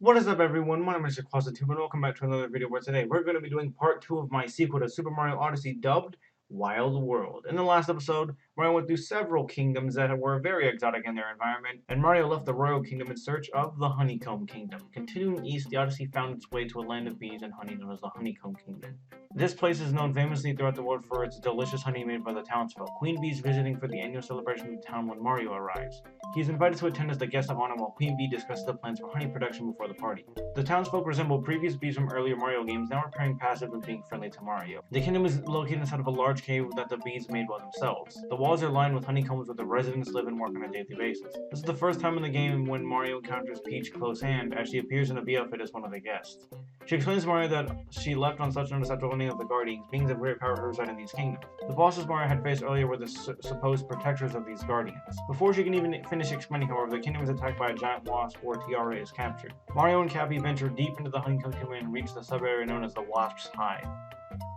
What is up, everyone? My name is Positive, and welcome back to another video where today we're going to be doing part 2 of my sequel to Super Mario Odyssey dubbed Wild World. In the last episode, Mario went through several kingdoms that were very exotic in their environment, and Mario left the Royal Kingdom in search of the Honeycomb Kingdom. Continuing east, the Odyssey found its way to a land of bees and honey known as the Honeycomb Kingdom. This place is known famously throughout the world for its delicious honey made by the townsfolk, queen bees visiting for the annual celebration of the town when Mario arrives. He is invited to attend as the guest of honor while Queen Bee discusses the plans for honey production before the party. The townsfolk resemble previous bees from earlier Mario games, now appearing passive and being friendly to Mario. The kingdom is located inside of a large cave that the bees made by themselves. The walls are lined with honeycombs where the residents live and work on a daily basis. This is the first time in the game when Mario encounters Peach close hand, as she appears in a bee outfit as one of the guests. She explains to Mario that she left on such an unacceptable ending of the Guardians, beings of great power who reside in these kingdoms. The bosses Mario had faced earlier were the supposed protectors of these Guardians. Before she can even finish explaining, however, the kingdom is attacked by a giant wasp where Tiara is captured. Mario and Cappy venture deep into the Honeycomb Kingdom and reach the sub-area known as the Wasp's Hive.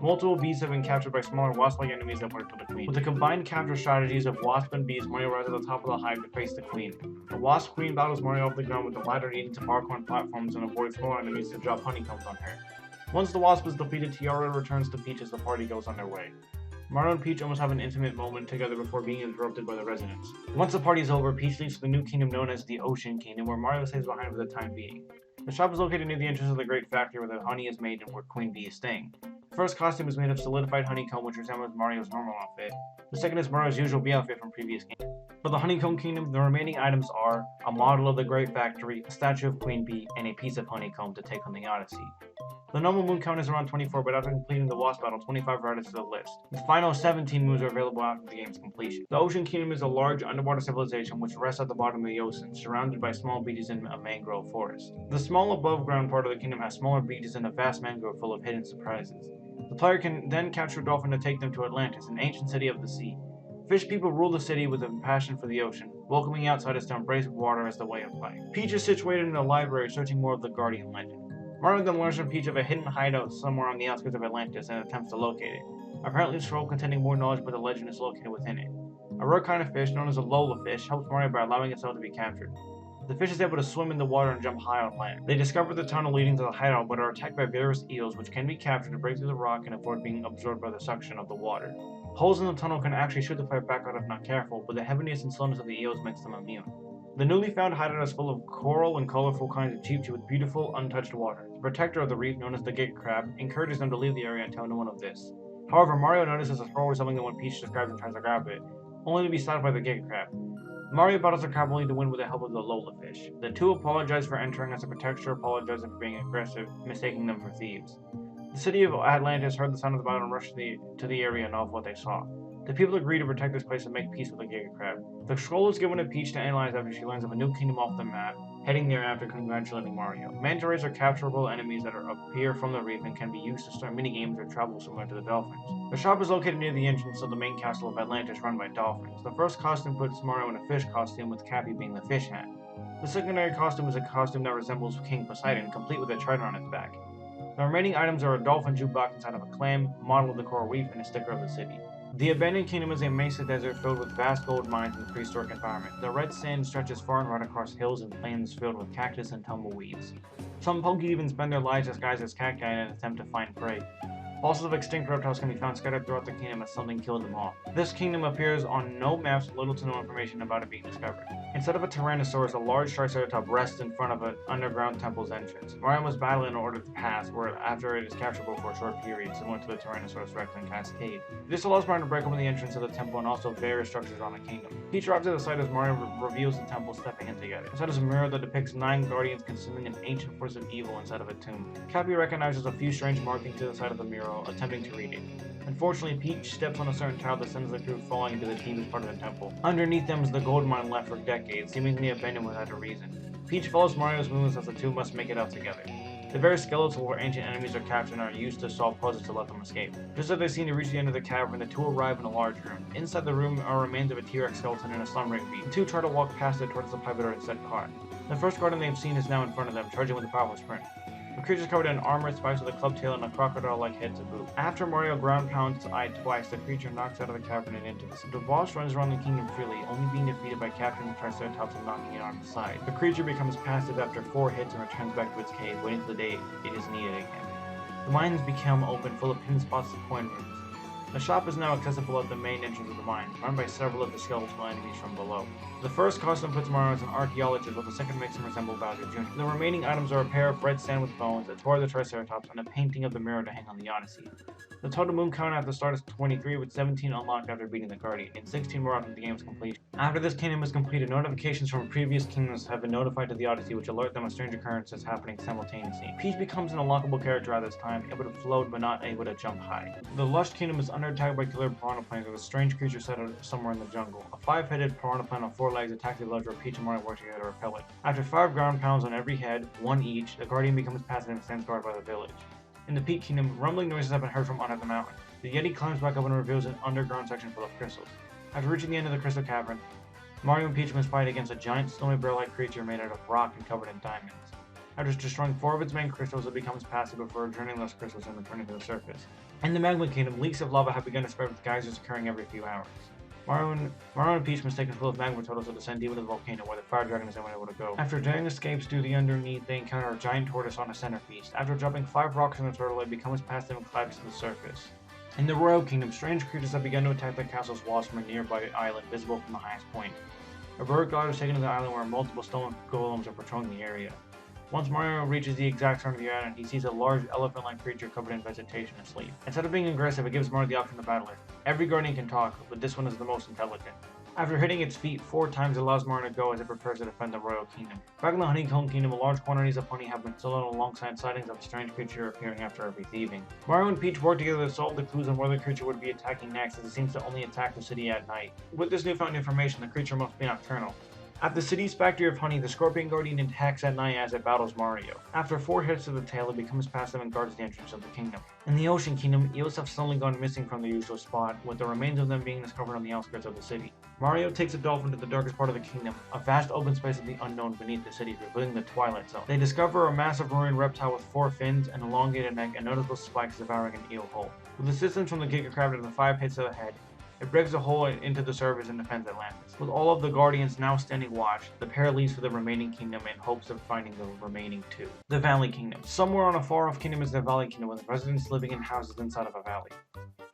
Multiple bees have been captured by smaller wasp-like enemies that work for the queen. With the combined capture strategies of wasp and bees, Mario rises at the top of the hive to face the queen. The wasp queen battles Mario off the ground with the latter needing to parkour on platforms and avoid smaller enemies to drop honeycombs on her. Once the wasp is defeated, Tiara returns to Peach as the party goes on their way. Mario and Peach almost have an intimate moment together before being interrupted by the residents. Once the party is over, Peach leaves to the new kingdom known as the Ocean Kingdom, where Mario stays behind for the time being. The shop is located near the entrance of the Great Factory where the honey is made and where Queen Bee is staying. The first costume is made of solidified honeycomb, which resembles Mario's normal outfit. The second is Mario's usual bee outfit from previous games. For the Honeycomb Kingdom, the remaining items are a model of the Great Factory, a statue of Queen Bee, and a piece of honeycomb to take on the Odyssey. The normal moon count is around 24, but after completing the Wasp battle, 25 are added to the list. The final 17 moons are available after the game's completion. The Ocean Kingdom is a large underwater civilization which rests at the bottom of the ocean, surrounded by small beaches and a mangrove forest. The small above-ground part of the kingdom has smaller beaches and a vast mangrove full of hidden surprises. The player can then capture a dolphin to take them to Atlantis, an ancient city of the sea. Fish people rule the city with a passion for the ocean, welcoming outsiders to embrace water as the way of life. Peach is situated in a library searching more of the Guardian legend. Mario then learns from Peach of a hidden hideout somewhere on the outskirts of Atlantis and attempts to locate it. Apparently, this scroll containing more knowledge about the legend is located within it. A rare kind of fish, known as a Lola fish, helps Mario by allowing itself to be captured. The fish is able to swim in the water and jump high on land. They discover the tunnel leading to the hideout, but are attacked by various eels, which can be captured to break through the rock and avoid being absorbed by the suction of the water. Holes in the tunnel can actually shoot the player back out if not careful, but the heaviness and slowness of the eels makes them immune. The newly found hideout is full of coral and colorful kinds of cheep with beautiful, untouched water. The protector of the reef, known as the Giga Crab, encourages them to leave the area and tell no one of this. However, Mario notices a scroll resembling the one Peach describes and tries to grab it, only to be stopped by the Giga Crab. Mario battles the crab only to win with the help of the Lola fish. The two apologize for entering as the protector apologizes for being aggressive, mistaking them for thieves. The city of Atlantis heard the sound of the battle and rushed to the area and know of what they saw. The people agree to protect this place and make peace with the Giga Crab. The scroll is given to Peach to analyze after she learns of a new kingdom off the map, heading there after congratulating Mario. Manta rays are capturable enemies that appear from the reef and can be used to start minigames or travel similar to the dolphins. The shop is located near the entrance of the main castle of Atlantis run by dolphins. The first costume puts Mario in a fish costume, with Cappy being the fish hat. The secondary costume is a costume that resembles King Poseidon, complete with a trident on its back. The remaining items are a dolphin jukebox inside of a clam, model of the coral reef, and a sticker of the city. The Abandoned Kingdom is a mesa desert filled with vast gold mines and prehistoric environment. The red sand stretches far and wide across hills and plains filled with cactus and tumbleweeds. Some Poke even spend their lives disguised as cacti in an attempt to find prey. Fossils of extinct reptiles can be found scattered throughout the kingdom as something killed them off. This kingdom appears on no maps, little to no information about it being discovered. Instead of a Tyrannosaurus, a large Triceratops rests in front of an underground temple's entrance. Mario must battle in order to pass, where after it is capturable for a short period, similar to the Tyrannosaurus Rex and Cascade. This allows Mario to break open the entrance of the temple and also various structures around the kingdom. Peach arrives at the site as Mario reveals the temple stepping in together. Inside is a mirror that depicts 9 guardians consuming an ancient force of evil inside of a tomb. Cappy recognizes a few strange markings to the side of the mural, attempting to read it. Unfortunately, Peach steps on a certain tile that sends the crew falling into the deepest part of the temple. Underneath them is the gold mine left for decades, seemingly abandoned without a reason. Peach follows Mario's moves as the two must make it out together. The various skeletal or ancient enemies are captured and are used to solve puzzles to let them escape. Just as they seem to reach the end of the cavern, the two arrive in a large room. Inside the room are remains of a T-Rex skeleton and a slumbering bee. The two try to walk past it towards the pipe but are instead caught. The first guardian they have seen is now in front of them, charging with a powerful sprint. The creature's covered in armor, spikes with a club tail, and a crocodile-like head to boot. After Mario ground pounds its eye twice, the creature knocks out of the cavern and into the sea. The boss runs around the kingdom freely, only being defeated by capturing the Triceratops and knocking it on its side. The creature becomes passive after 4 hits and returns back to its cave, waiting for the day it is needed again. The mines become open, full of hidden spots and coin rooms. The shop is now accessible at the main entrance of the mine, run by several of the skeletal enemies from below. The first costume puts Mario as an archaeologist, while the second makes him resemble Bowser Jr. The remaining items are a pair of red sand with bones, a toy of the Triceratops, and a painting of the mirror to hang on the Odyssey. The total moon count at the start is 23, with 17 unlocked after beating the Guardian, and 16 more after the game's completion. After this kingdom is completed, notifications from previous kingdoms have been notified to the Odyssey, which alert them of strange occurrences happening simultaneously. Peach becomes an unlockable character at this time, able to float but not able to jump high. The Lush Kingdom is under attack by killer piranha planes with a strange creature set somewhere in the jungle. A 5-headed piranha plant on 4 legs attacks the village where Peach and Mario work together to repel it. After 5 ground pounds on every head, 1 each, the Guardian becomes passive and stands guard by the village. In the Peak Kingdom, rumbling noises have been heard from under the mountain. The Yeti climbs back up and reveals an underground section full of crystals. After reaching the end of the crystal cavern, Mario and Peach must fight against a giant snowy bear-like creature made out of rock and covered in diamonds. After destroying 4 of its main crystals, it becomes passive before returning those crystals and returning to the surface. In the Magma Kingdom, leaks of lava have begun to spread with geysers occurring every few hours. Mario and Peach must take control of magma turtles to descend deep into the volcano, where the fire dragon is unable to go. After daring escapes through the underneath, they encounter a giant tortoise on a centerpiece. After dropping 5 rocks on the turtle, it becomes passive and climbs to the surface. In the Royal Kingdom, strange creatures have begun to attack the castle's walls from a nearby island visible from the highest point. A bird glider is taken to the island where multiple stone golems are patrolling the area. Once Mario reaches the exact center of the island, he sees a large elephant-like creature covered in vegetation asleep. Instead of being aggressive, it gives Mario the option to battle it. Every Guardian can talk, but this one is the most intelligent. After hitting its feet 4 times, it allows Mario to go as it prepares to defend the Royal Kingdom. Back in the Honeycomb Kingdom, large quantities of honey have been stolen alongside sightings of a strange creature appearing after every thieving. Mario and Peach work together to solve the clues on where the creature would be attacking next, as it seems to only attack the city at night. With this newfound information, the creature must be nocturnal. At the city's factory of honey, the Scorpion Guardian attacks at night as it battles Mario. After 4 hits to the tail, it becomes passive and guards the entrance of the kingdom. In the Ocean Kingdom, eels have suddenly gone missing from their usual spot, with the remains of them being discovered on the outskirts of the city. Mario takes a dolphin to the darkest part of the kingdom, a vast open space of the unknown beneath the city, revealing the Twilight Zone. They discover a massive marine reptile with 4 fins, an elongated neck, and noticeable spikes devouring an eel hole. With assistance from the Giga Crab and the 5 hits to the head, it breaks a hole into the surface and defends Atlantis. With all of the Guardians now standing watch, the pair leaves for the remaining kingdom in hopes of finding the remaining 2. The Valley Kingdom. Somewhere on a far-off kingdom is the Valley Kingdom, with residents living in houses inside of a valley.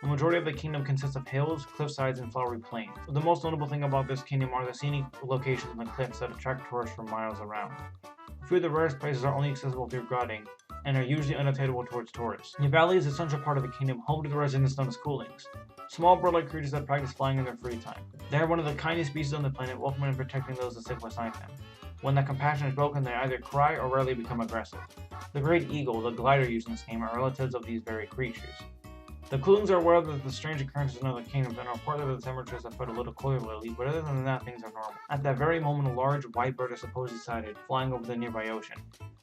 The majority of the kingdom consists of hills, cliffsides, and flowery plains. The most notable thing about this kingdom are the scenic locations on the cliffs that attract tourists from miles around. A few of the rarest places are only accessible through guarding, and are usually unattainable towards tourists. The valley is a central part of the kingdom, home to the residents known as Koolings, small bird-like creatures that practice flying in their free time. They are one of the kindest species on the planet, welcoming and protecting those that sit beside them. When that compassion is broken, they either cry or rarely become aggressive. The great eagle, the glider used in this game, are relatives of these very creatures. The Koolings are aware of the strange occurrences in other kingdoms and report that the temperatures have fed a little colder lately, but other than that, things are normal. At that very moment, a large white bird is supposedly sighted, flying over the nearby ocean.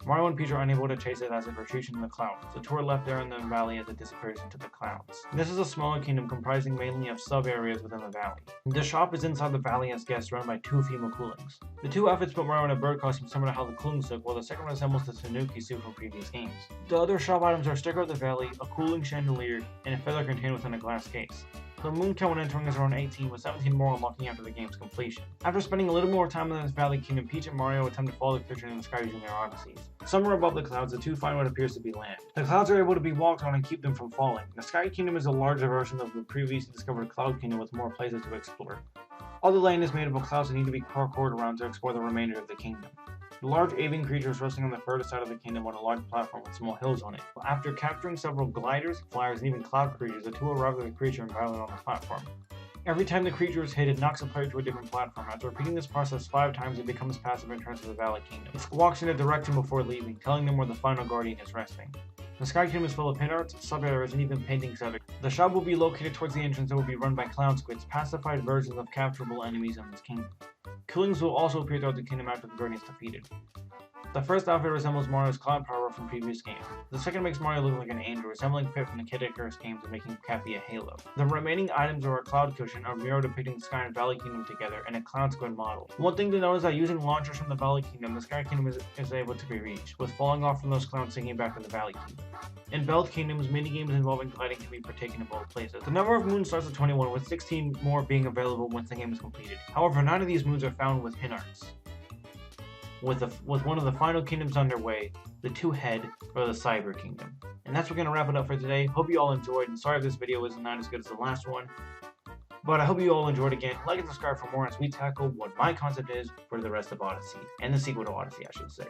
Mario and Peach are unable to chase it as it retreats in the clouds. The two are left there in the valley as it disappears into the clouds. This is a smaller kingdom comprising mainly of sub-areas within the valley. The shop is inside the valley as guests run by 2 female Koolings. The 2 outfits put Mario in a bird costume similar to how the Koolings look, while the second resembles the Tanuki suit from previous games. The other shop items are a sticker of the valley, a cooling chandelier, and a feather contained within a glass case. The moon count when entering is around 18, with 17 more unlocking after the game's completion. After spending a little more time in this Valley Kingdom, Peach and Mario attempt to follow the creature in the sky using their Odysseys. Somewhere above the clouds, the 2 find what appears to be land. The clouds are able to be walked on and keep them from falling. The Sky Kingdom is a larger version of the previously discovered Cloud Kingdom with more places to explore. All the land is made up of clouds that need to be parkoured around to explore the remainder of the kingdom. The large avian creature is resting on the further side of the kingdom on a large platform with small hills on it. After capturing several gliders, flyers, and even cloud creatures, the 2 arrive at the creature and battle it on the platform. Every time the creature is hit, it knocks a player to a different platform. After repeating this process 5 times, it becomes passive and returns to the Valley Kingdom. It squawks in a direction before leaving, telling them where the final Guardian is resting. The Sky Kingdom is full of pin arts, sub-areas, and even paintings of it. The shop will be located towards the entrance and will be run by clown squids, pacified versions of capturable enemies in this kingdom. Koolings will also appear throughout the kingdom after the Guardian is defeated. The first outfit resembles Mario's cloud power from previous games. The second makes Mario look like an angel, resembling Pip from the Kid Icarus games and making Cappy a halo. The remaining items are a cloud cushion, a mirror depicting the Sky and Valley Kingdom together, and a cloud squid model. One thing to note is that using launchers from the Valley Kingdom, the Sky Kingdom is able to be reached, with falling off from those clouds sinking back to the Valley Kingdom. In Belt Kingdoms, minigames involving gliding can be partaken in both places. The number of moons starts at 21, with 16 more being available once the game is completed. However, 9 of these moons are found with hint arts. With one of the final kingdoms underway, the Two-Head, or the Cyber Kingdom. And that's what we're going to wrap it up for today. Hope you all enjoyed, and sorry if this video was not as good as the last one. But I hope you all enjoyed again. Like and subscribe for more as we tackle what my concept is for the rest of Odyssey, and the sequel to Odyssey, I should say.